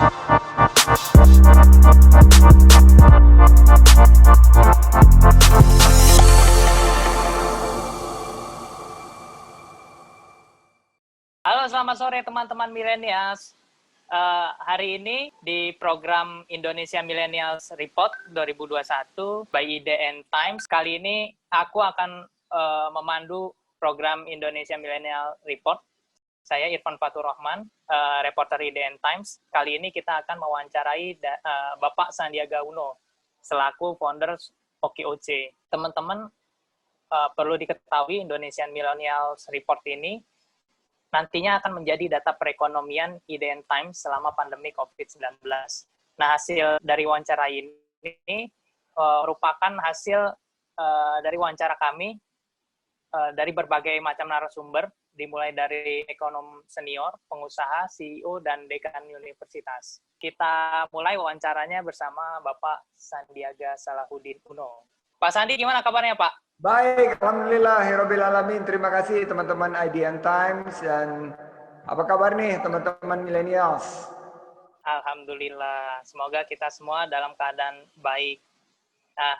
Halo, selamat sore teman-teman milenials. Hari ini di program Indonesia Millennials Report 2021 by IDN Times. Kali ini aku akan memandu program Indonesia Millennial Report. Saya Irfan Fatur Rahman, reporter IDN Times. Kali ini kita akan mewawancarai Bapak Sandiaga Uno selaku founder OKOC. Teman-teman perlu diketahui Indonesia Millennials Report ini nantinya akan menjadi data perekonomian IDN Times selama pandemi COVID-19. Nah, hasil dari wawancara ini merupakan hasil dari wawancara kami dari berbagai macam narasumber, dimulai dari ekonom senior, pengusaha, CEO, dan dekan universitas. Kita mulai wawancaranya bersama Bapak Sandiaga Salahuddin Uno. Pak Sandi, gimana kabarnya, Pak? Baik, alhamdulillahirabbil alamin. Terima kasih teman-teman IDN Times, dan apa kabar nih teman-teman millennials? Alhamdulillah, semoga kita semua dalam keadaan baik. Nah,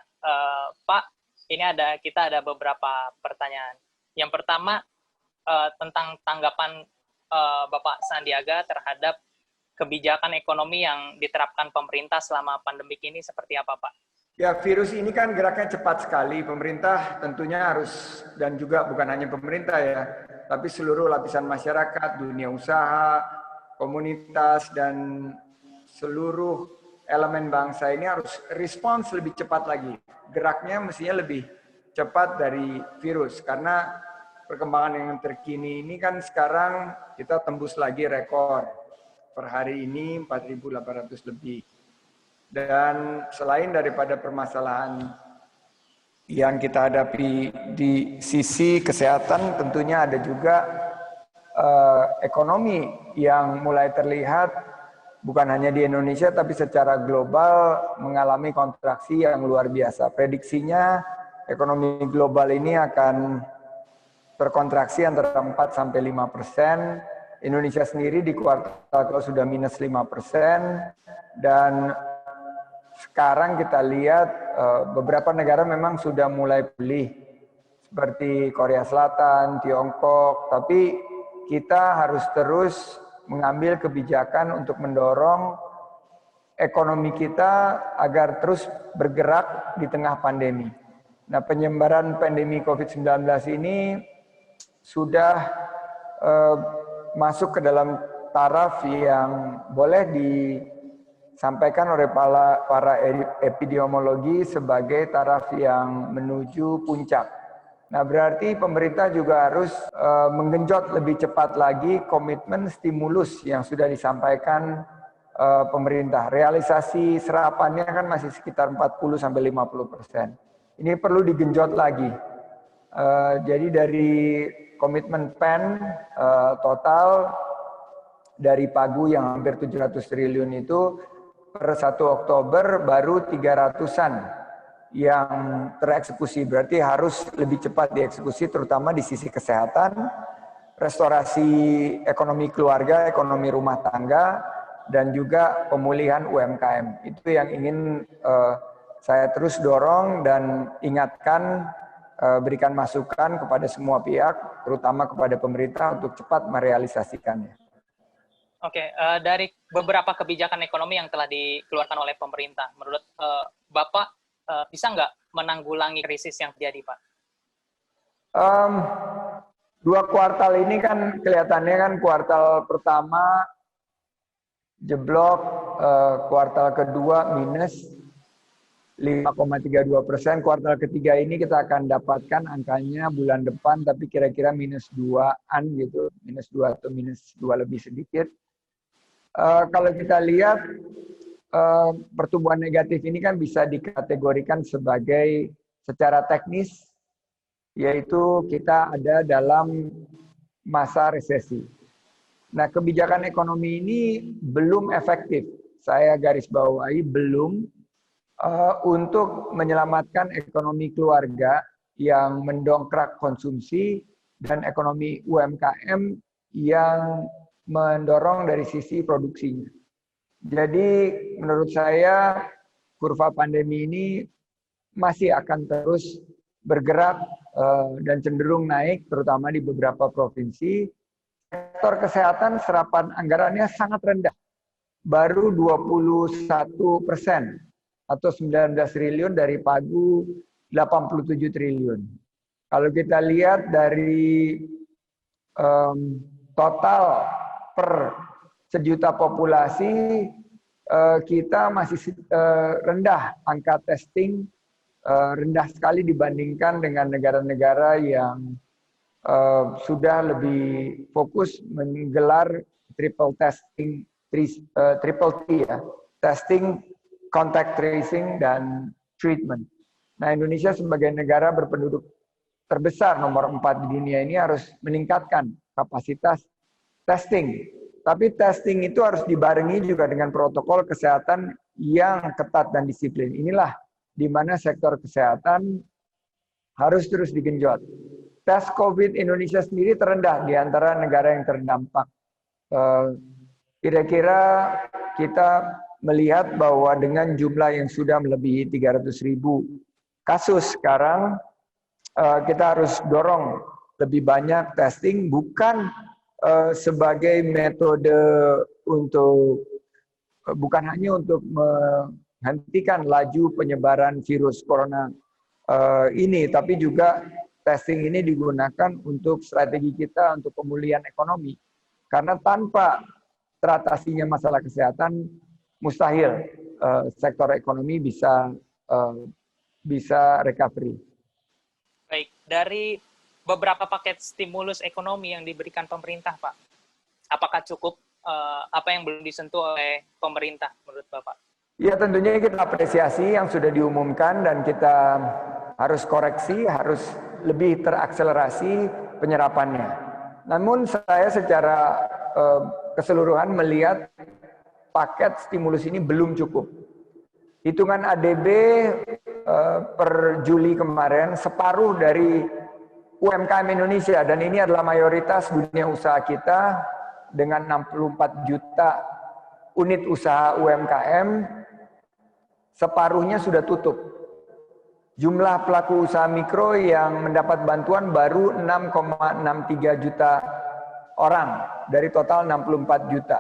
Pak, ini kita ada beberapa pertanyaan. Yang pertama tentang tanggapan Bapak Sandiaga terhadap kebijakan ekonomi yang diterapkan pemerintah selama pandemik ini seperti apa, Pak? Ya, virus ini kan geraknya cepat sekali. Pemerintah tentunya harus, dan juga bukan hanya pemerintah ya, tapi seluruh lapisan masyarakat, dunia usaha, komunitas, dan seluruh elemen bangsa ini harus respons lebih cepat lagi. Geraknya mestinya lebih cepat dari virus, karena perkembangan yang terkini ini kan sekarang kita tembus lagi rekor. Per hari ini 4.800 lebih. Dan selain daripada permasalahan yang kita hadapi di sisi kesehatan, tentunya ada juga ekonomi yang mulai terlihat bukan hanya di Indonesia tapi secara global mengalami kontraksi yang luar biasa. Prediksinya ekonomi global ini akan terkontraksi antara 4-5%. Indonesia sendiri di kuartal sudah minus 5%, dan sekarang kita lihat beberapa negara memang sudah mulai pulih, seperti Korea Selatan, Tiongkok, tapi kita harus terus mengambil kebijakan untuk mendorong ekonomi kita agar terus bergerak di tengah pandemi. Nah, penyebaran pandemi COVID-19 ini sudah masuk ke dalam taraf yang boleh disampaikan oleh para epidemiologi sebagai taraf yang menuju puncak. Nah, berarti pemerintah juga harus menggenjot lebih cepat lagi komitmen stimulus yang sudah disampaikan pemerintah. Realisasi serapannya kan masih sekitar 40-50%. Ini perlu digenjot lagi. Jadi dari komitmen PEN total dari Pagu yang hampir 700 triliun itu, per 1 Oktober baru 300-an yang tereksekusi. Berarti harus lebih cepat dieksekusi, terutama di sisi kesehatan, restorasi ekonomi keluarga, ekonomi rumah tangga, dan juga pemulihan UMKM. Itu yang ingin saya terus dorong dan ingatkan, berikan masukan kepada semua pihak, terutama kepada pemerintah untuk cepat merealisasikannya. Oke, dari beberapa kebijakan ekonomi yang telah dikeluarkan oleh pemerintah, menurut Bapak bisa nggak menanggulangi krisis yang terjadi, Pak? 2 kuartal ini kan kelihatannya kan kuartal pertama jeblok, kuartal kedua minus 5,32%, kuartal ketiga ini kita akan dapatkan angkanya bulan depan, tapi kira-kira minus 2-an gitu, minus 2 atau minus 2 lebih sedikit. Kalau kita lihat pertumbuhan negatif ini kan bisa dikategorikan sebagai secara teknis, yaitu kita ada dalam masa resesi. Nah, kebijakan ekonomi ini belum efektif, saya garis bawahi belum, untuk menyelamatkan ekonomi keluarga yang mendongkrak konsumsi dan ekonomi UMKM yang mendorong dari sisi produksinya. Jadi menurut saya kurva pandemi ini masih akan terus bergerak dan cenderung naik, terutama di beberapa provinsi. Sektor kesehatan serapan anggarannya sangat rendah, baru 21% atau 19 triliun dari pagu 87 triliun. Kalau kita lihat dari total per sejuta populasi, kita masih rendah angka testing, rendah sekali dibandingkan dengan negara-negara yang sudah lebih fokus menggelar triple testing, triple T ya, testing, contact tracing, dan treatment. Nah, Indonesia sebagai negara berpenduduk terbesar nomor 4 di dunia ini harus meningkatkan kapasitas testing. Tapi testing itu harus dibarengi juga dengan protokol kesehatan yang ketat dan disiplin. Inilah di mana sektor kesehatan harus terus digenjot. Tes COVID Indonesia sendiri terendah di antara negara yang terdampak. Kira-kira kita melihat bahwa dengan jumlah yang sudah melebihi 300.000 kasus sekarang, kita harus dorong lebih banyak testing, bukan sebagai metode untuk, bukan hanya untuk menghentikan laju penyebaran virus corona ini, tapi juga testing ini digunakan untuk strategi kita untuk pemulihan ekonomi. Karena tanpa teratasinya masalah kesehatan, mustahil sektor ekonomi bisa recovery. Baik, dari beberapa paket stimulus ekonomi yang diberikan pemerintah, Pak, apakah cukup? Apa yang belum disentuh oleh pemerintah menurut Bapak? Ya, tentunya kita apresiasi yang sudah diumumkan dan kita harus koreksi, harus lebih terakselerasi penyerapannya. Namun saya secara keseluruhan melihat paket stimulus ini belum cukup. Hitungan ADB per Juli kemarin separuh dari UMKM Indonesia, dan ini adalah mayoritas dunia usaha kita dengan 64 juta unit usaha UMKM, separuhnya sudah tutup. Jumlah pelaku usaha mikro yang mendapat bantuan baru 6,63 juta orang dari total 64 juta.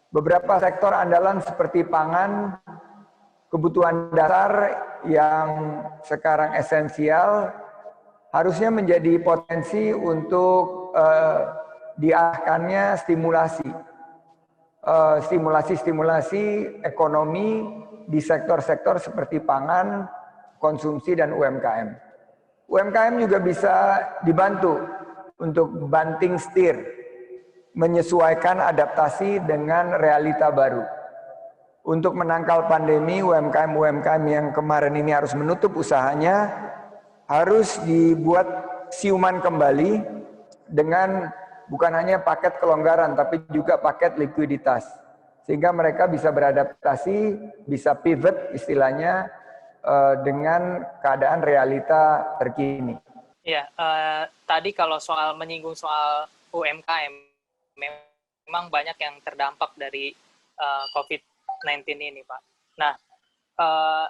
Beberapa sektor andalan seperti pangan, kebutuhan dasar yang sekarang esensial, harusnya menjadi potensi untuk diarahkannya stimulasi ekonomi di sektor-sektor seperti pangan, konsumsi, dan UMKM. UMKM juga bisa dibantu untuk banting setir, menyesuaikan adaptasi dengan realita baru. Untuk menangkal pandemi, UMKM yang kemarin ini harus menutup usahanya, harus dibuat siuman kembali dengan bukan hanya paket kelonggaran, tapi juga paket likuiditas. Sehingga mereka bisa beradaptasi, bisa pivot istilahnya, dengan keadaan realita terkini. Ya, tadi kalau menyinggung soal UMKM, memang banyak yang terdampak dari COVID-19 ini, Pak. Nah,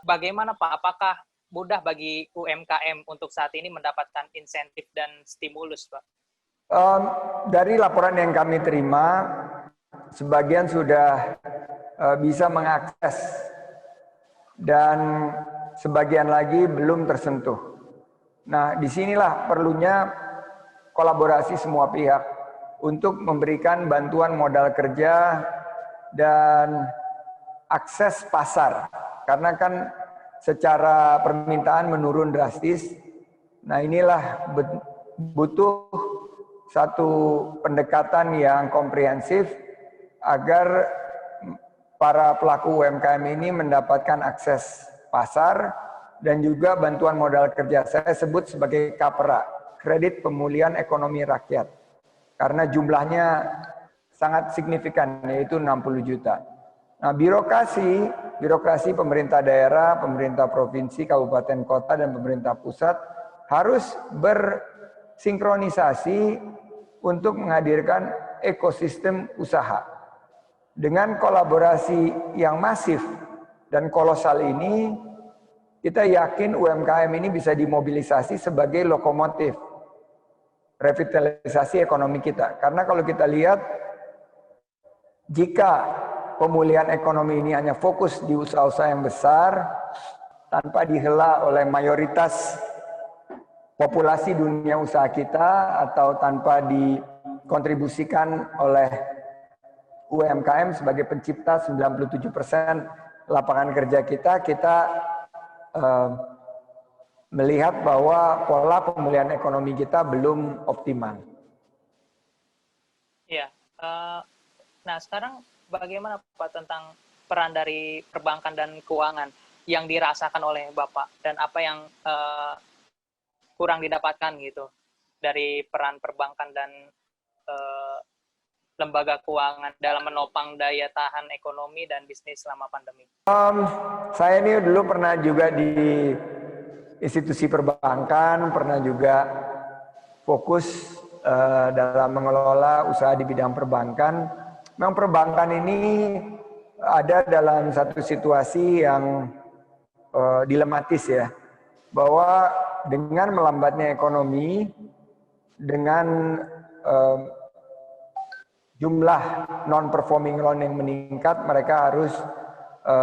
bagaimana Pak? Apakah mudah bagi UMKM untuk saat ini mendapatkan insentif dan stimulus, Pak? Dari laporan yang kami terima, sebagian sudah bisa mengakses dan sebagian lagi belum tersentuh. Nah, disinilah perlunya kolaborasi semua pihak untuk memberikan bantuan modal kerja dan akses pasar. Karena kan secara permintaan menurun drastis. Nah, inilah butuh satu pendekatan yang komprehensif agar para pelaku UMKM ini mendapatkan akses pasar dan juga bantuan modal kerja. Saya sebut sebagai KPRA, Kredit Pemulihan Ekonomi Rakyat. Karena jumlahnya sangat signifikan, yaitu 60 juta. Nah, birokrasi pemerintah daerah, pemerintah provinsi, kabupaten kota, dan pemerintah pusat harus bersinkronisasi untuk menghadirkan ekosistem usaha. Dengan kolaborasi yang masif dan kolosal ini, kita yakin UMKM ini bisa dimobilisasi sebagai lokomotif revitalisasi ekonomi kita. Karena kalau kita lihat, jika pemulihan ekonomi ini hanya fokus di usaha-usaha yang besar, tanpa dihela oleh mayoritas populasi dunia usaha kita, atau tanpa dikontribusikan oleh UMKM sebagai pencipta 97% lapangan kerja kita melihat bahwa pola pemulihan ekonomi kita belum optimal. Iya. Nah, sekarang bagaimana Pak tentang peran dari perbankan dan keuangan yang dirasakan oleh Bapak, dan apa yang kurang didapatkan gitu dari peran perbankan dan lembaga keuangan dalam menopang daya tahan ekonomi dan bisnis selama pandemi? Saya ini dulu pernah juga di institusi perbankan, pernah juga fokus dalam mengelola usaha di bidang perbankan. Memang perbankan ini ada dalam satu situasi yang dilematis ya, bahwa dengan melambatnya ekonomi, dengan jumlah non-performing loan yang meningkat, mereka harus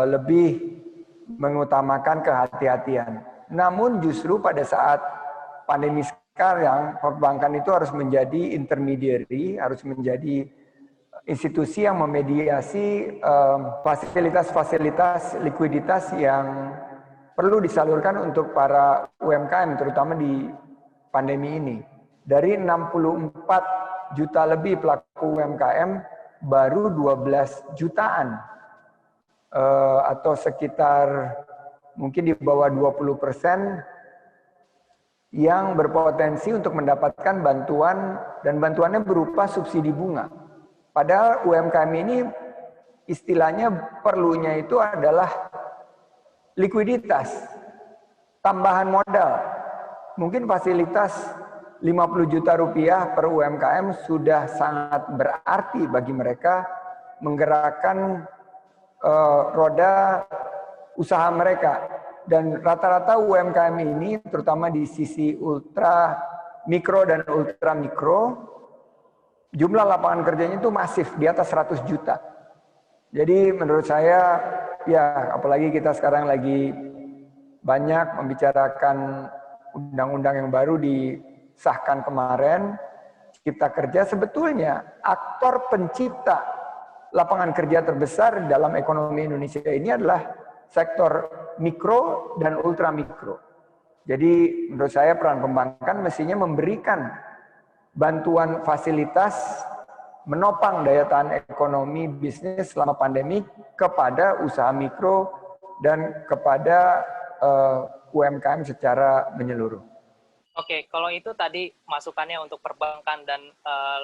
lebih mengutamakan kehati-hatian. Namun justru pada saat pandemi sekarang, perbankan itu harus menjadi intermediary, harus menjadi institusi yang memediasi fasilitas-fasilitas likuiditas yang perlu disalurkan untuk para UMKM, terutama di pandemi ini. Dari 64 juta lebih pelaku UMKM, baru 12 jutaan atau sekitar mungkin di bawah 20% yang berpotensi untuk mendapatkan bantuan, dan bantuannya berupa subsidi bunga. Padahal UMKM ini istilahnya perlunya itu adalah likuiditas, tambahan modal. Mungkin fasilitas 50 juta rupiah per UMKM sudah sangat berarti bagi mereka menggerakkan roda usaha mereka. Dan rata-rata UMKM ini, terutama di sisi ultra mikro dan ultra mikro, jumlah lapangan kerjanya itu masif, di atas 100 juta. Jadi menurut saya, ya apalagi kita sekarang lagi banyak membicarakan undang-undang yang baru disahkan kemarin, Cipta Kerja, sebetulnya aktor pencipta lapangan kerja terbesar dalam ekonomi Indonesia ini adalah sektor mikro dan ultra mikro. Jadi menurut saya peran perbankan mestinya memberikan bantuan fasilitas menopang daya tahan ekonomi bisnis selama pandemi kepada usaha mikro dan kepada UMKM secara menyeluruh. Oke, kalau itu tadi masukannya untuk perbankan dan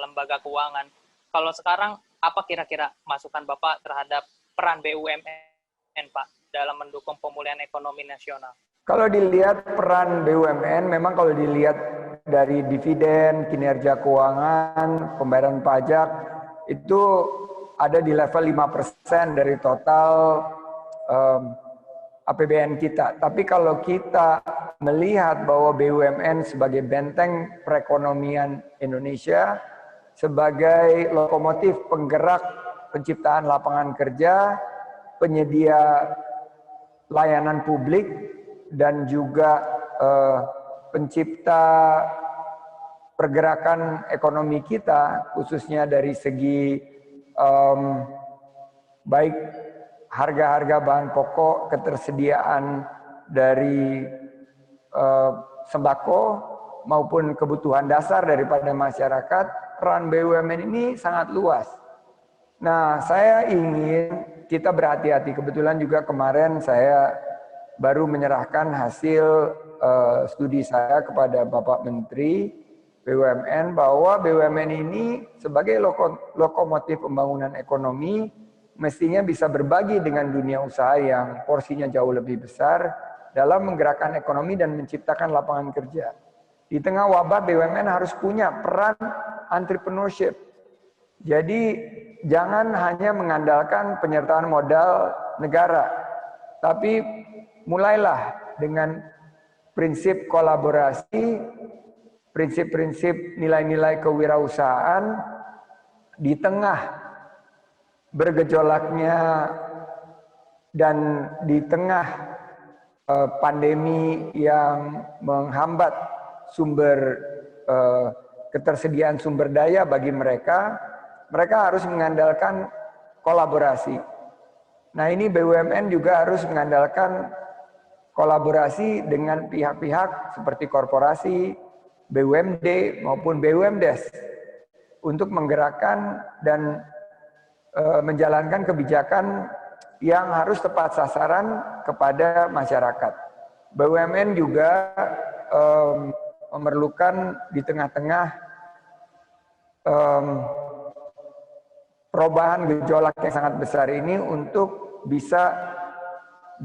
lembaga keuangan. Kalau sekarang apa kira-kira masukan Bapak terhadap peran BUMN, Pak, dalam mendukung pemulihan ekonomi nasional? Kalau dilihat peran BUMN, memang kalau dilihat dari dividen, kinerja keuangan, pembayaran pajak, itu ada di level 5% dari total APBN kita. Tapi kalau kita melihat bahwa BUMN sebagai benteng perekonomian Indonesia, sebagai lokomotif penggerak penciptaan lapangan kerja, penyedia layanan publik, dan juga pencipta pergerakan ekonomi kita, khususnya dari segi baik harga-harga bahan pokok, ketersediaan dari sembako maupun kebutuhan dasar daripada masyarakat, peran BUMN ini sangat luas. Nah, saya ingin kita berhati-hati. Kebetulan juga kemarin saya baru menyerahkan hasil studi saya kepada Bapak Menteri BUMN, bahwa BUMN ini sebagai lokomotif pembangunan ekonomi mestinya bisa berbagi dengan dunia usaha yang porsinya jauh lebih besar dalam menggerakkan ekonomi dan menciptakan lapangan kerja. Di tengah wabah, BUMN harus punya peran entrepreneurship. Jadi jangan hanya mengandalkan penyertaan modal negara, tapi mulailah dengan prinsip kolaborasi, prinsip-prinsip nilai-nilai kewirausahaan di tengah bergejolaknya dan di tengah pandemi yang menghambat sumber ketersediaan sumber daya bagi mereka, mereka harus mengandalkan kolaborasi. Nah, ini BUMN juga harus mengandalkan kolaborasi dengan pihak-pihak seperti korporasi, BUMD maupun BUMDes untuk menggerakkan dan menjalankan kebijakan yang harus tepat sasaran kepada masyarakat. BUMN juga memerlukan di tengah-tengah perubahan gejolak yang sangat besar ini untuk bisa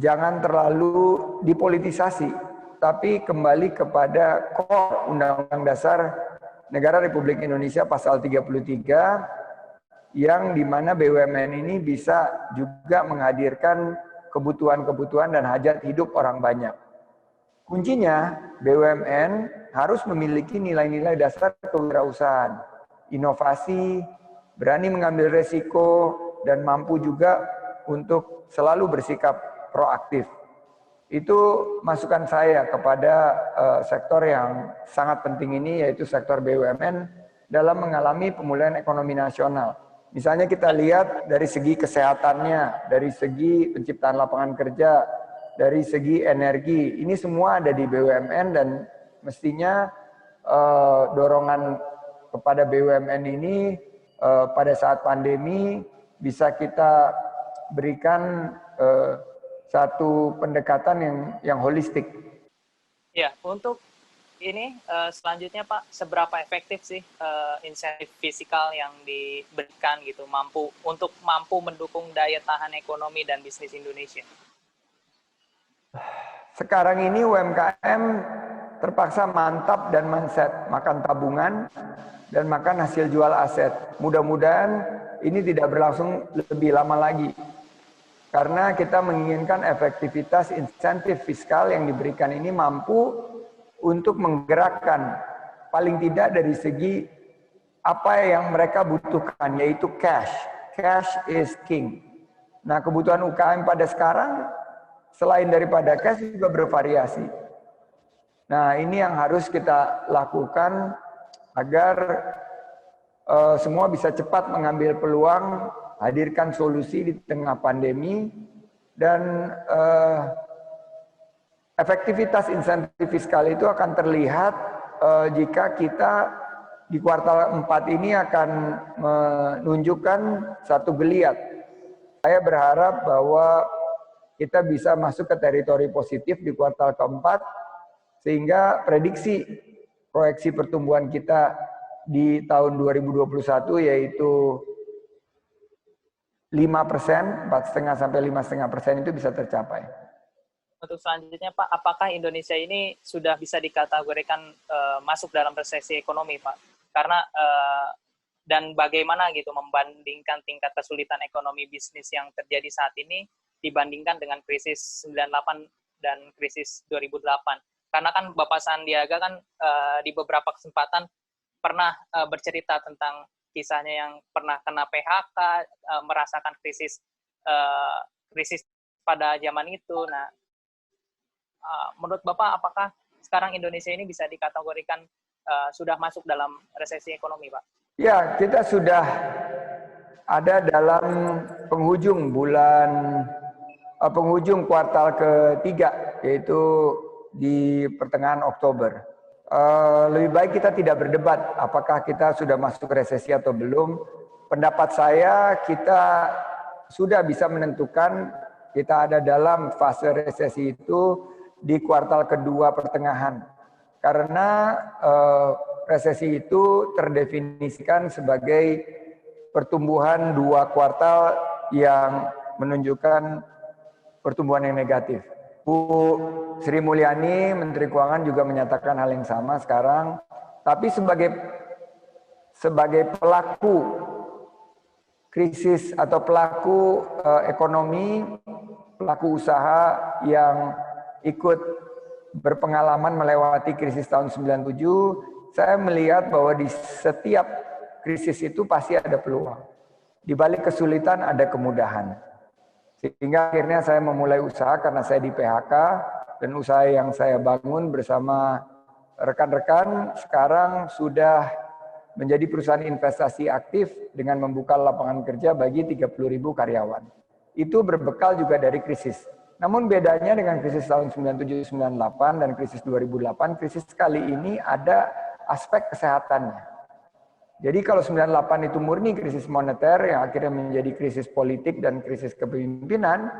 jangan terlalu dipolitisasi, tapi kembali kepada core Undang-Undang Dasar Negara Republik Indonesia pasal 33 yang dimana BUMN ini bisa juga menghadirkan kebutuhan-kebutuhan dan hajat hidup orang banyak. Kuncinya BUMN harus memiliki nilai-nilai dasar kewirausahaan, inovasi, berani mengambil resiko, dan mampu juga untuk selalu bersikap proaktif. Itu masukan saya kepada sektor yang sangat penting ini, yaitu sektor BUMN dalam mengalami pemulihan ekonomi nasional. Misalnya kita lihat dari segi kesehatannya, dari segi penciptaan lapangan kerja, dari segi energi, ini semua ada di BUMN dan mestinya dorongan kepada BUMN ini pada saat pandemi bisa kita berikan satu pendekatan yang holistik. Ya, untuk ini selanjutnya Pak, seberapa efektif sih insentif fiskal yang diberikan gitu mampu mendukung daya tahan ekonomi dan bisnis Indonesia? Sekarang ini UMKM terpaksa mantap dan mindset, makan tabungan dan makan hasil jual aset. Mudah-mudahan ini tidak berlangsung lebih lama lagi. Karena kita menginginkan efektivitas insentif fiskal yang diberikan ini mampu untuk menggerakkan paling tidak dari segi apa yang mereka butuhkan, yaitu cash. Cash is king. Nah, kebutuhan UKM pada sekarang selain daripada cash juga bervariasi. Nah, ini yang harus kita lakukan agar semua bisa cepat mengambil peluang, hadirkan solusi di tengah pandemi, dan efektivitas insentif fiskal itu akan terlihat jika kita di kuartal 4 ini akan menunjukkan satu geliat. Saya berharap bahwa kita bisa masuk ke teritori positif di kuartal keempat, sehingga prediksi proyeksi pertumbuhan kita di tahun 2021 yaitu 5%, 4,5 sampai 5,5% itu bisa tercapai. Untuk selanjutnya Pak, apakah Indonesia ini sudah bisa dikategorikan masuk dalam resesi ekonomi Pak? Karena dan bagaimana gitu membandingkan tingkat kesulitan ekonomi bisnis yang terjadi saat ini dibandingkan dengan krisis 98 dan krisis 2008. Karena kan Bapak Sandiaga kan di beberapa kesempatan pernah bercerita tentang kisahnya yang pernah kena PHK, merasakan krisis pada zaman itu. Nah, menurut Bapak apakah sekarang Indonesia ini bisa dikategorikan sudah masuk dalam resesi ekonomi, Pak? Ya, kita sudah ada dalam penghujung kuartal ketiga, yaitu di pertengahan Oktober. Lebih baik kita tidak berdebat apakah kita sudah masuk resesi atau belum. Pendapat saya kita sudah bisa menentukan kita ada dalam fase resesi itu di kuartal kedua pertengahan. Karena resesi itu terdefinisikan sebagai pertumbuhan 2 kuartal yang menunjukkan pertumbuhan yang negatif. Bu Sri Mulyani, Menteri Keuangan juga menyatakan hal yang sama sekarang. Tapi sebagai pelaku krisis atau pelaku ekonomi, pelaku usaha yang ikut berpengalaman melewati krisis tahun 97, saya melihat bahwa di setiap krisis itu pasti ada peluang. Di balik kesulitan ada kemudahan. Sehingga akhirnya saya memulai usaha karena saya di PHK, dan usaha yang saya bangun bersama rekan-rekan sekarang sudah menjadi perusahaan investasi aktif dengan membuka lapangan kerja bagi 30.000 karyawan. Itu berbekal juga dari krisis. Namun bedanya dengan krisis tahun 97-98 dan krisis 2008, krisis kali ini ada aspek kesehatannya. Jadi kalau 98 itu murni krisis moneter yang akhirnya menjadi krisis politik dan krisis kepemimpinan,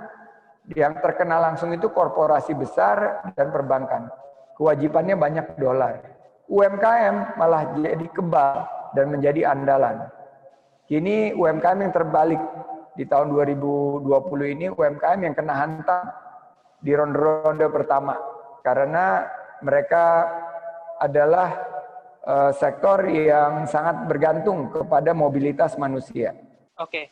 yang terkena langsung itu korporasi besar dan perbankan. Kewajibannya banyak dolar. UMKM malah jadi kebal dan menjadi andalan. Kini UMKM yang terbalik. Di tahun 2020 ini UMKM yang kena hantam di ronde-ronde pertama. Karena mereka adalah sektor yang sangat bergantung kepada mobilitas manusia. Oke,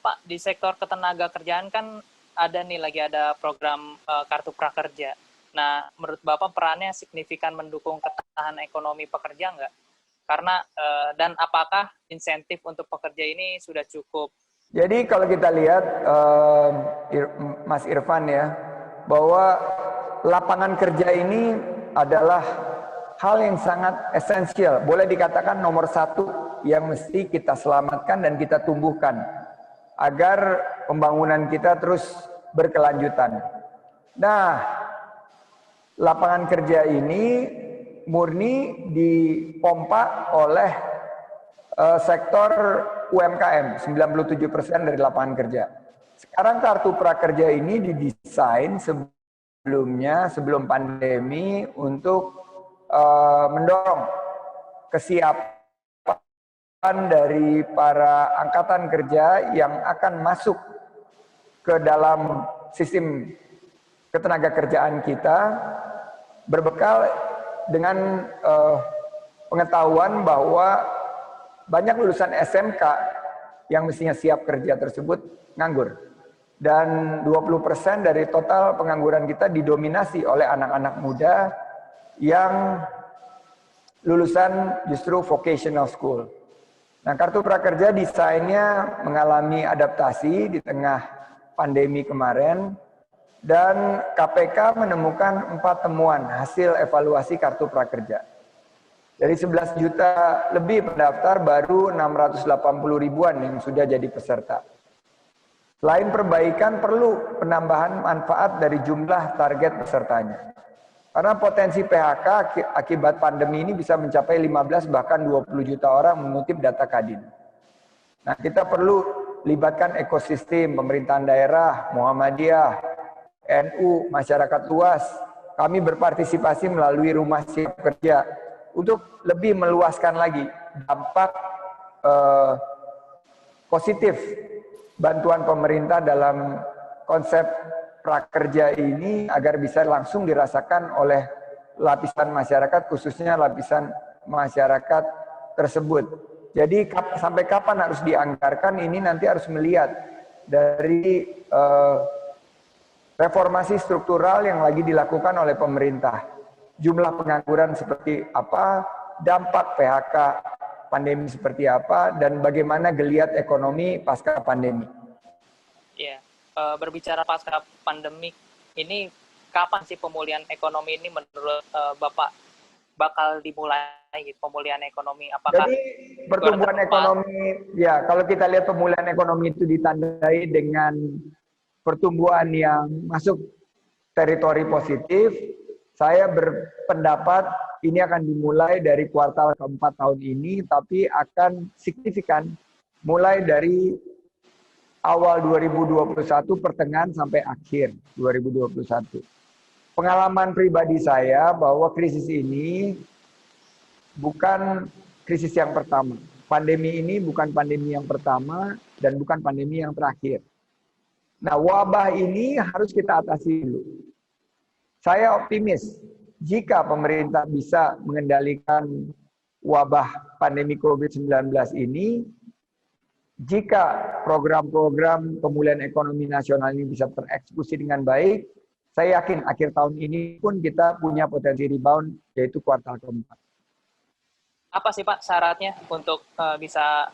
Pak, di sektor ketenaga kerjaan kan lagi ada program Kartu Prakerja. Nah, menurut Bapak perannya signifikan mendukung ketahanan ekonomi pekerja nggak? Karena dan apakah insentif untuk pekerja ini sudah cukup? Jadi kalau kita lihat Mas Irfan ya, bahwa lapangan kerja ini adalah hal yang sangat esensial, boleh dikatakan nomor satu yang mesti kita selamatkan dan kita tumbuhkan agar pembangunan kita terus berkelanjutan. Nah, lapangan kerja ini murni dipompa oleh sektor UMKM, 97% dari lapangan kerja. Sekarang Kartu Prakerja ini didesain sebelum pandemi untuk mendorong kesiapan dari para angkatan kerja yang akan masuk ke dalam sistem ketenaga kerjaan kita berbekal dengan pengetahuan bahwa banyak lulusan SMK yang mestinya siap kerja tersebut nganggur. Dan 20% dari total pengangguran kita didominasi oleh anak-anak muda yang lulusan justru vocational school. Nah, Kartu Prakerja desainnya mengalami adaptasi di tengah pandemi kemarin, dan KPK menemukan 4 temuan hasil evaluasi Kartu Prakerja. Dari 11 juta lebih pendaftar, baru 680 ribuan yang sudah jadi peserta. Selain perbaikan, perlu penambahan manfaat dari jumlah target pesertanya. Karena potensi PHK akibat pandemi ini bisa mencapai 15 bahkan 20 juta orang mengutip data Kadin. Nah, kita perlu libatkan ekosistem, pemerintahan daerah, Muhammadiyah, NU, masyarakat luas. Kami berpartisipasi melalui Rumah Siap Kerja untuk lebih meluaskan lagi dampak positif bantuan pemerintah dalam konsep prakerja ini agar bisa langsung dirasakan oleh lapisan masyarakat, khususnya lapisan masyarakat tersebut. Jadi sampai kapan harus dianggarkan, ini nanti harus melihat dari reformasi struktural yang lagi dilakukan oleh pemerintah. Jumlah pengangguran seperti apa, dampak PHK pandemi seperti apa, dan bagaimana geliat ekonomi pasca pandemi. Iya. Berbicara pasca pandemi ini, kapan sih pemulihan ekonomi ini menurut Bapak bakal dimulai gitu, pemulihan ekonomi? Apakah jadi pertumbuhan ekonomi, ya kalau kita lihat pemulihan ekonomi itu ditandai dengan pertumbuhan yang masuk teritori positif, saya berpendapat ini akan dimulai dari kuartal keempat tahun ini, tapi akan signifikan mulai dari awal 2021 pertengahan sampai akhir 2021. Pengalaman pribadi saya bahwa krisis ini bukan krisis yang pertama. Pandemi ini bukan pandemi yang pertama dan bukan pandemi yang terakhir. Nah, wabah ini harus kita atasi dulu. Saya optimis jika pemerintah bisa mengendalikan wabah pandemi COVID-19 ini, jika program-program pemulihan ekonomi nasional ini bisa tereksekusi dengan baik, saya yakin akhir tahun ini pun kita punya potensi rebound, yaitu kuartal keempat. Apa sih Pak syaratnya untuk bisa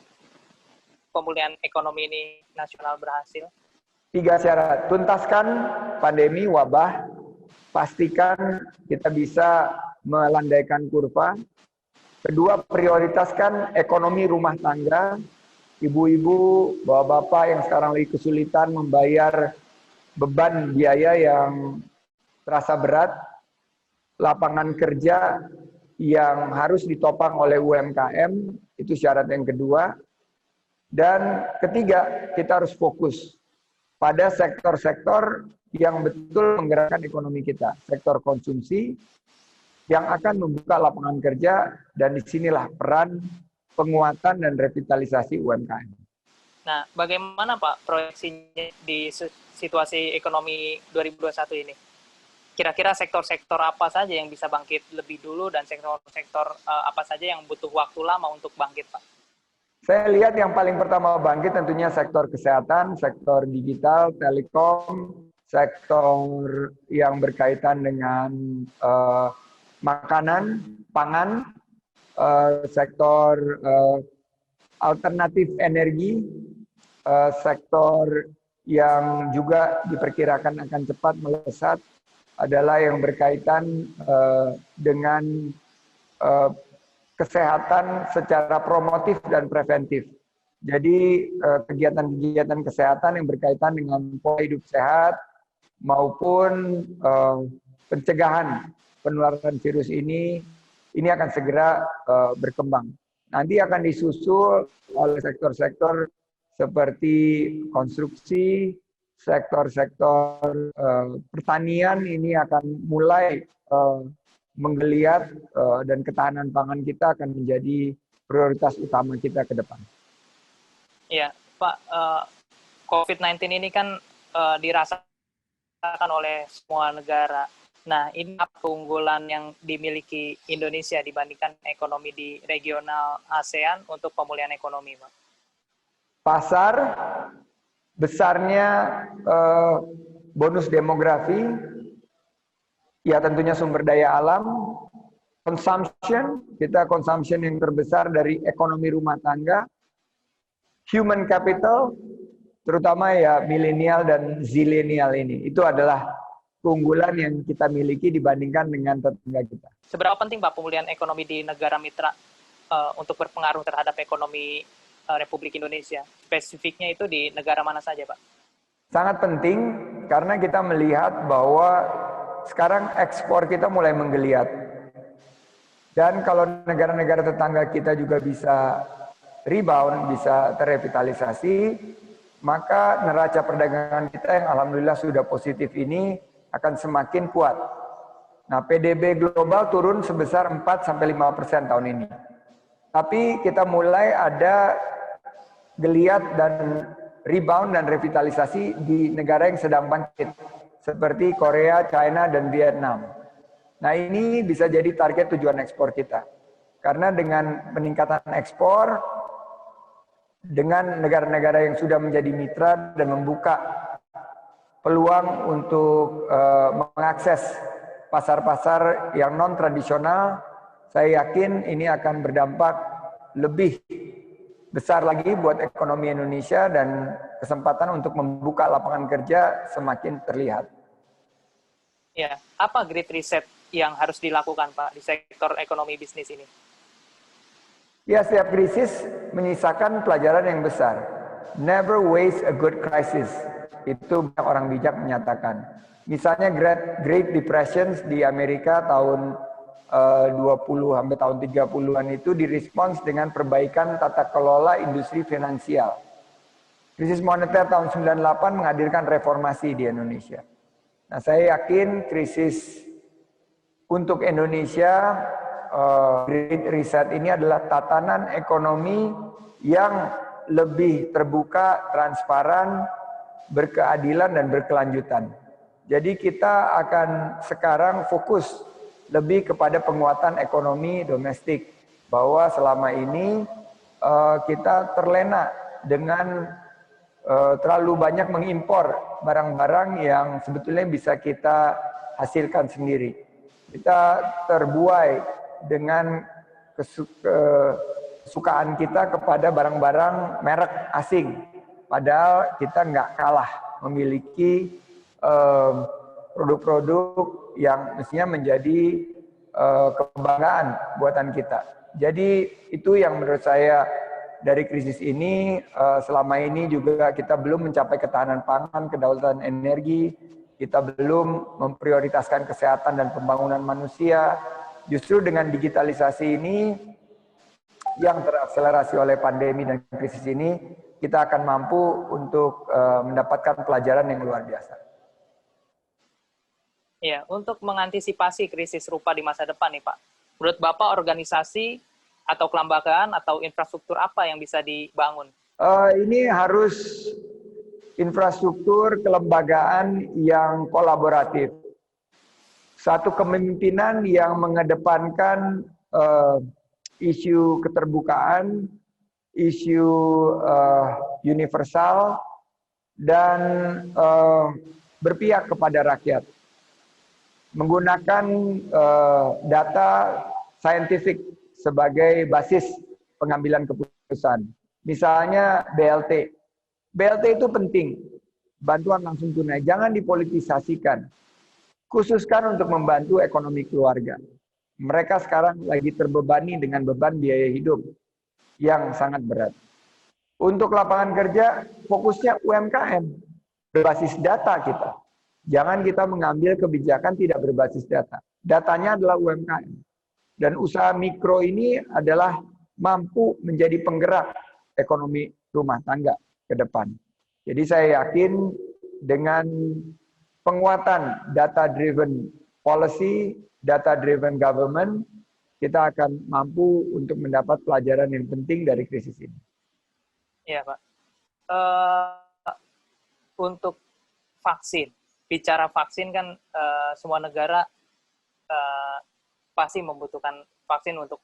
pemulihan ekonomi ini nasional berhasil? 3 syarat. Tuntaskan pandemi wabah, pastikan kita bisa melandaikan kurva. Kedua, prioritaskan ekonomi rumah tangga. Ibu-ibu, bapak-bapak yang sekarang lagi kesulitan membayar beban biaya yang terasa berat, lapangan kerja yang harus ditopang oleh UMKM, itu syarat yang kedua. Dan ketiga, kita harus fokus pada sektor-sektor yang betul menggerakkan ekonomi kita. Sektor konsumsi yang akan membuka lapangan kerja, dan disinilah peran penguatan dan revitalisasi UMKM. Nah, bagaimana Pak proyeksinya di situasi ekonomi 2021 ini? Kira-kira sektor-sektor apa saja yang bisa bangkit lebih dulu dan sektor-sektor apa saja yang butuh waktu lama untuk bangkit, Pak? Saya lihat yang paling pertama bangkit tentunya sektor kesehatan, sektor digital, telekom, sektor yang berkaitan dengan makanan, pangan, sektor alternatif energi, sektor yang juga diperkirakan akan cepat melesat adalah yang berkaitan dengan kesehatan secara promotif dan preventif. Jadi kegiatan-kegiatan kesehatan yang berkaitan dengan pola hidup sehat maupun pencegahan penularan virus ini akan segera berkembang. Nanti akan disusul oleh sektor-sektor seperti konstruksi, sektor-sektor pertanian ini akan mulai menggeliat dan ketahanan pangan kita akan menjadi prioritas utama kita ke depan. Iya, Pak, COVID-19 ini kan dirasakan oleh semua negara. Nah, ini apa keunggulan yang dimiliki Indonesia dibandingkan ekonomi di regional ASEAN untuk pemulihan ekonomi, Pak? Pasar, besarnya bonus demografi, ya tentunya sumber daya alam, consumption, kita consumption yang terbesar dari ekonomi rumah tangga, human capital, terutama ya milenial dan zilenial ini. Itu adalah keunggulan yang kita miliki dibandingkan dengan tetangga kita. Seberapa penting Pak pemulihan ekonomi di negara mitra untuk berpengaruh terhadap ekonomi Republik Indonesia? Spesifiknya itu di negara mana saja, Pak? Sangat penting karena kita melihat bahwa sekarang ekspor kita mulai menggeliat. Dan kalau negara-negara tetangga kita juga bisa rebound, bisa terrevitalisasi, maka neraca perdagangan kita yang alhamdulillah sudah positif ini akan semakin kuat. Nah, PDB global turun sebesar 4-5% tahun ini. Tapi kita mulai ada geliat dan rebound dan revitalisasi di negara yang sedang bangkit, seperti Korea, China, dan Vietnam. Nah, ini bisa jadi target tujuan ekspor kita. Karena dengan peningkatan ekspor, dengan negara-negara yang sudah menjadi mitra dan membuka peluang untuk mengakses pasar-pasar yang non-tradisional, saya yakin ini akan berdampak lebih besar lagi buat ekonomi Indonesia dan kesempatan untuk membuka lapangan kerja semakin terlihat. Ya, apa great reset yang harus dilakukan Pak di sektor ekonomi bisnis ini? Ya, setiap krisis menyisakan pelajaran yang besar. Never waste a good crisis. Itu banyak orang bijak menyatakan. Misalnya Great Depression di Amerika tahun 20 sampai tahun 30-an itu direspons dengan perbaikan tata kelola industri finansial. Krisis moneter tahun 98 menghadirkan reformasi di Indonesia. Nah, saya yakin krisis untuk Indonesia Great Reset ini adalah tatanan ekonomi yang lebih terbuka, transparan, berkeadilan dan berkelanjutan. Jadi kita akan sekarang fokus lebih kepada penguatan ekonomi domestik, bahwa selama ini kita terlena dengan terlalu banyak mengimpor barang-barang yang sebetulnya bisa kita hasilkan sendiri. Kita terbuai dengan kesukaan kita kepada barang-barang merek asing. Padahal kita nggak kalah memiliki produk-produk yang mestinya menjadi kebanggaan buatan kita. Jadi itu yang menurut saya dari krisis ini, selama ini juga kita belum mencapai ketahanan pangan, kedaulatan energi, kita belum memprioritaskan kesehatan dan pembangunan manusia. Justru dengan digitalisasi ini yang terakselerasi oleh pandemi dan krisis ini, kita akan mampu untuk mendapatkan pelajaran yang luar biasa. Ya, untuk mengantisipasi krisis serupa di masa depan nih Pak, menurut Bapak organisasi atau kelembagaan atau infrastruktur apa yang bisa dibangun? Ini harus infrastruktur kelembagaan yang kolaboratif. Satu kepemimpinan yang mengedepankan isu keterbukaan, isu universal, dan berpihak kepada rakyat. Menggunakan data saintifik sebagai basis pengambilan keputusan. Misalnya BLT. BLT itu penting, bantuan langsung tunai. Jangan dipolitisasikan. Khususkan untuk membantu ekonomi keluarga. Mereka sekarang lagi terbebani dengan beban biaya hidup yang sangat berat. Untuk lapangan kerja, fokusnya UMKM, berbasis data kita. Jangan kita mengambil kebijakan tidak berbasis data. Datanya adalah UMKM. Dan usaha mikro ini adalah mampu menjadi penggerak ekonomi rumah tangga ke depan. Jadi saya yakin dengan penguatan data-driven policy, data-driven government, kita akan mampu untuk mendapat pelajaran yang penting dari krisis ini. Iya, Pak. Untuk vaksin, bicara vaksin kan semua negara pasti membutuhkan vaksin untuk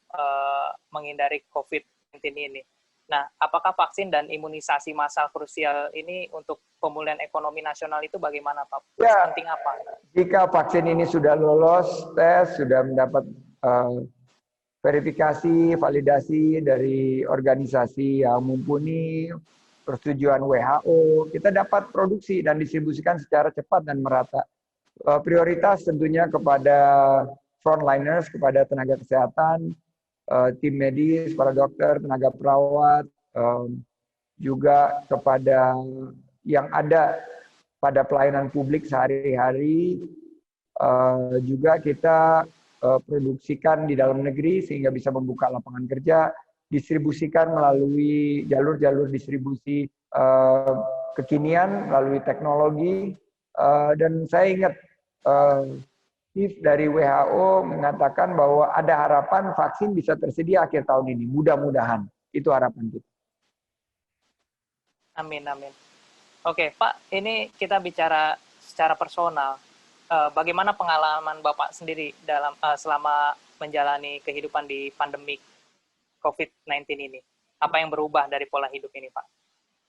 menghindari COVID-19 ini. Nah, apakah vaksin dan imunisasi massal krusial ini untuk pemulihan ekonomi nasional itu bagaimana, Pak? Ya, penting apa? Jika vaksin ini sudah lolos tes, sudah mendapat verifikasi, validasi dari organisasi yang mumpuni, persetujuan WHO, kita dapat produksi dan distribusikan secara cepat dan merata. Prioritas tentunya kepada frontliners, kepada tenaga kesehatan, tim medis, para dokter, tenaga perawat, juga kepada yang ada pada pelayanan publik sehari-hari, juga kita produksikan di dalam negeri sehingga bisa membuka lapangan kerja, distribusikan melalui jalur-jalur distribusi kekinian, melalui teknologi, dan saya ingat dari WHO mengatakan bahwa ada harapan vaksin bisa tersedia akhir tahun ini. Mudah-mudahan. Itu harapan kita. Amin, amin. Oke, Pak, ini kita bicara secara personal. Bagaimana pengalaman Bapak sendiri dalam selama menjalani kehidupan di pandemi COVID-19 ini? Apa yang berubah dari pola hidup ini, Pak?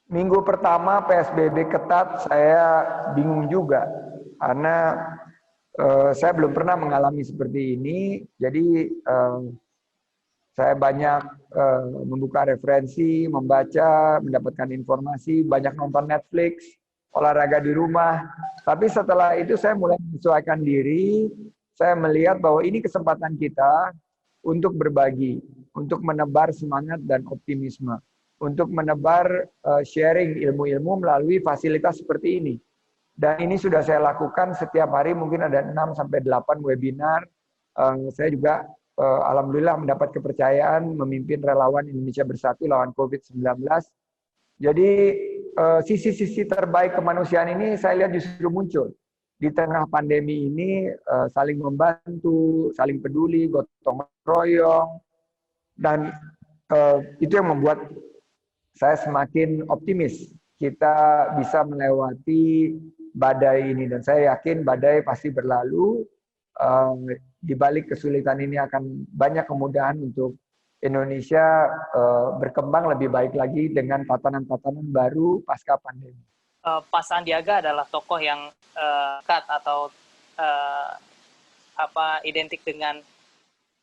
Minggu pertama PSBB ketat, saya bingung juga. Karena saya belum pernah mengalami seperti ini, jadi saya banyak membuka referensi, membaca, mendapatkan informasi, banyak nonton Netflix, olahraga di rumah. Tapi setelah itu saya mulai menyesuaikan diri, saya melihat bahwa ini kesempatan kita untuk berbagi, untuk menebar semangat dan optimisme, untuk menebar sharing ilmu-ilmu melalui fasilitas seperti ini. Dan ini sudah saya lakukan setiap hari, mungkin ada 6-8 webinar. Saya juga alhamdulillah mendapat kepercayaan memimpin relawan Indonesia Bersatu lawan COVID-19. Jadi sisi-sisi terbaik kemanusiaan ini saya lihat justru muncul. Di tengah pandemi ini saling membantu, saling peduli, gotong royong. Dan itu yang membuat saya semakin optimis. Kita bisa melewati badai ini, dan saya yakin badai pasti berlalu. Di balik kesulitan ini akan banyak kemudahan untuk Indonesia berkembang lebih baik lagi dengan tatanan-tatanan baru pasca pandemi. Pak Sandiaga adalah tokoh yang dekat atau identik dengan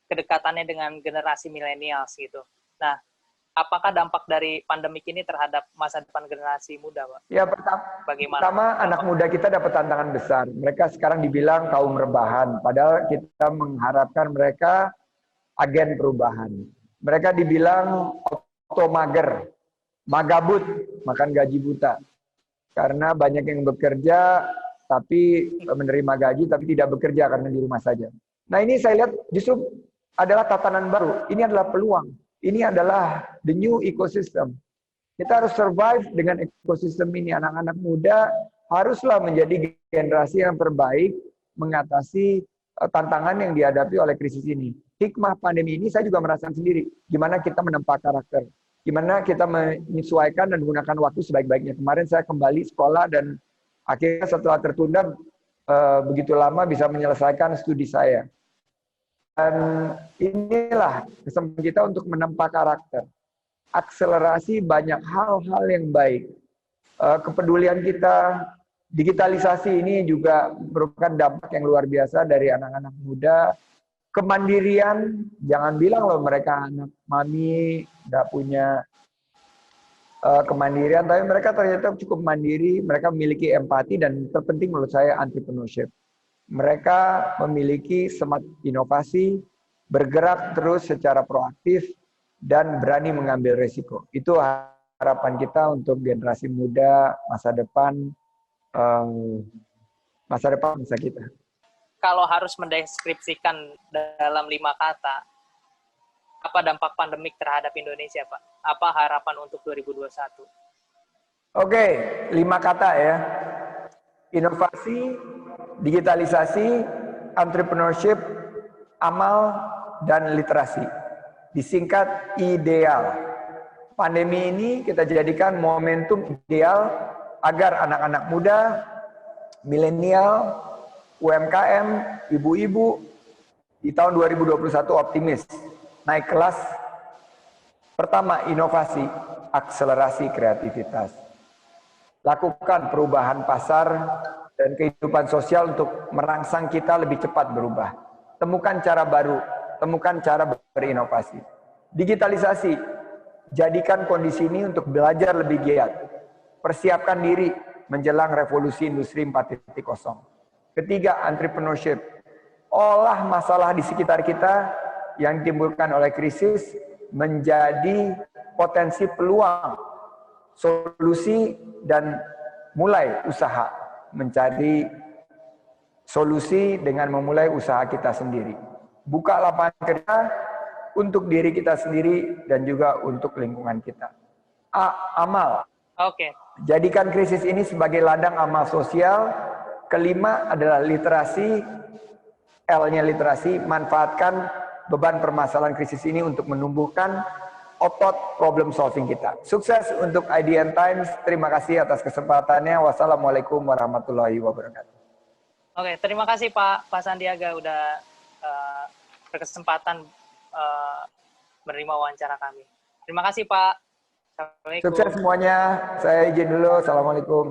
kedekatannya dengan generasi milenial gitu. Nah, apakah dampak dari pandemik ini terhadap masa depan generasi muda, Pak? Ya, Bagaimana? pertama anak muda kita dapat tantangan besar. Mereka sekarang dibilang kaum rebahan, padahal kita mengharapkan mereka agen perubahan. Mereka dibilang otomager, magabut, makan gaji buta. Karena banyak yang bekerja tapi menerima gaji tapi tidak bekerja karena di rumah saja. Nah, ini saya lihat justru adalah tatanan baru. Ini adalah peluang. Ini adalah the new ecosystem. Kita harus survive dengan ekosistem ini. Anak-anak muda haruslah menjadi generasi yang terbaik mengatasi tantangan yang dihadapi oleh krisis ini. Hikmah pandemi ini saya juga merasakan sendiri. Gimana kita menempa karakter. Gimana kita menyesuaikan dan menggunakan waktu sebaik-baiknya. Kemarin saya kembali sekolah dan akhirnya setelah tertunda begitu lama bisa menyelesaikan studi saya. Dan inilah kesempatan kita untuk menempa karakter. Akselerasi banyak hal-hal yang baik. Kepedulian kita, digitalisasi ini juga merupakan dampak yang luar biasa dari anak-anak muda. Kemandirian, jangan bilang loh mereka anak mami, nggak punya kemandirian, tapi mereka ternyata cukup mandiri, mereka memiliki empati, dan terpenting menurut saya entrepreneurship. Mereka memiliki semangat inovasi, bergerak terus secara proaktif, dan berani mengambil risiko. Itu harapan kita untuk generasi muda masa depan masa kita. Kalau harus mendeskripsikan dalam 5 kata, apa dampak pandemik terhadap Indonesia, Pak? Apa harapan untuk 2021? Oke, 5 kata ya. Inovasi, digitalisasi, entrepreneurship, amal, dan literasi. Disingkat ideal. Pandemi ini kita jadikan momentum ideal agar anak-anak muda, milenial, UMKM, ibu-ibu di tahun 2021 optimis. Naik kelas. Pertama, inovasi, akselerasi kreativitas. Lakukan perubahan pasar dan kehidupan sosial untuk merangsang kita lebih cepat berubah. Temukan cara baru, temukan cara berinovasi. Digitalisasi, jadikan kondisi ini untuk belajar lebih giat. Persiapkan diri menjelang revolusi industri 4.0. Ketiga, entrepreneurship. Olah masalah di sekitar kita yang ditimbulkan oleh krisis menjadi potensi peluang, solusi, dan mulai usaha mencari solusi dengan memulai usaha kita sendiri. Buka lapangan kerja untuk diri kita sendiri dan juga untuk lingkungan kita. Amal. Oke. Jadikan krisis ini sebagai ladang amal sosial. Kelima adalah literasi. L-nya literasi, manfaatkan beban permasalahan krisis ini untuk menumbuhkan otot problem solving kita. Sukses untuk IDN Times. Terima kasih atas kesempatannya. Wassalamualaikum warahmatullahi wabarakatuh. Oke, terima kasih Pak Sandiaga udah berkesempatan menerima wawancara kami. Terima kasih Pak. Sukses semuanya. Saya izin dulu. Assalamualaikum.